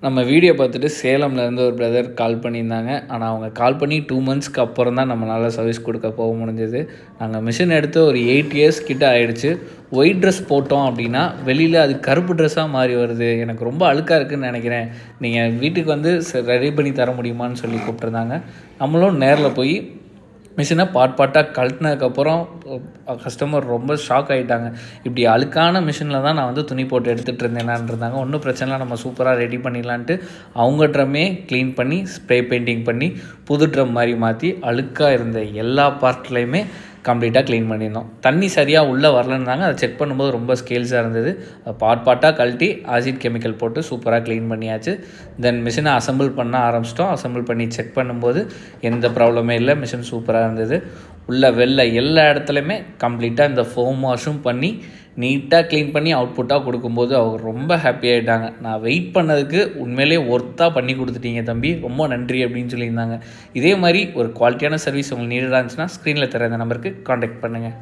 நம்ம வீடியோ பார்த்துட்டு சேலம்லேருந்து ஒரு பிரதர் கால் பண்ணியிருந்தாங்க. ஆனால் அவங்க கால் பண்ணி 2 மந்த்ஸ்க்கு அப்புறம் தான் நம்மளால் சர்வீஸ் கொடுக்க போக முடிஞ்சது. நாங்கள் மிஷின் எடுத்து ஒரு 8 இயர்ஸ் கிட்ட ஆகிடுச்சு. ஒயிட் ட்ரெஸ் போட்டோம் அப்படின்னா வெளியில் அது கருப்பு ட்ரெஸ்ஸாக மாறி வருது, எனக்கு ரொம்ப அழுக்காக இருக்குதுன்னு நினைக்கிறேன், நீங்கள் வீட்டுக்கு வந்து ரெடி பண்ணி தர முடியுமான்னு சொல்லி கூப்பிட்ருந்தாங்க. நம்மளும் நேரில் போய் மிஷினை பார்ட்டாக கழட்டினதுக்கப்புறம் கஸ்டமர் ரொம்ப ஷாக் ஆகிட்டாங்க. இப்படி அழுக்கான மிஷினில் தான் நான் வந்து துணி போட்டு எடுத்துகிட்டு இருந்தேனான்ருந்தாங்க. ஒன்றும் பிரச்சனை இல்லை, நம்ம சூப்பராக ரெடி பண்ணிடலான்ட்டு அவங்க ட்ரம்மே க்ளீன் பண்ணி ஸ்ப்ரே பெயிண்டிங் பண்ணி புது ட்ரம் மாதிரி மாற்றி அழுக்காக இருந்த எல்லா பார்ட்லேயுமே கம்ப்ளீட்டாக க்ளீன் பண்ணியிருந்தோம். தண்ணி சரியாக உள்ளே வரலன்னாங்க. அதை செக் பண்ணும்போது ரொம்ப ஸ்கேல்ஸாக இருந்தது. பார்ட்டாக கழட்டி ஆசிட் கெமிக்கல் போட்டு சூப்பராக க்ளீன் பண்ணியாச்சு. தென் மிஷினை அசம்பிள் பண்ண ஆரம்பிச்சிட்டோம். அசம்பிள் பண்ணி செக் பண்ணும்போது எந்த ப்ராப்ளமே இல்லை, மிஷின் சூப்பராக இருந்தது. உள்ள வெளில எல்லா இடத்துலையுமே கம்ப்ளீட்டாக இந்த ஃபோம் வாஷும் பண்ணி நீட்டாக க்ளீன் பண்ணி அவுட்புட்டாக கொடுக்கும்போது அவங்க ரொம்ப ஹாப்பி ஆகிட்டாங்க. நான் வெயிட் பண்ணதுக்கு உண்மையிலே ஒர்த்தாக பண்ணி கொடுத்துட்டீங்க தம்பி, ரொம்ப நன்றி அப்படின்னு சொல்லியிருந்தாங்க. இதே மாதிரி ஒரு குவாலிட்டியான சர்வீஸ் உங்களுக்கு நீடாக இருந்துச்சுன்னா ஸ்க்ரீனில் தர இந்த நம்பருக்கு காண்டாக்ட் பண்ணுங்கள்.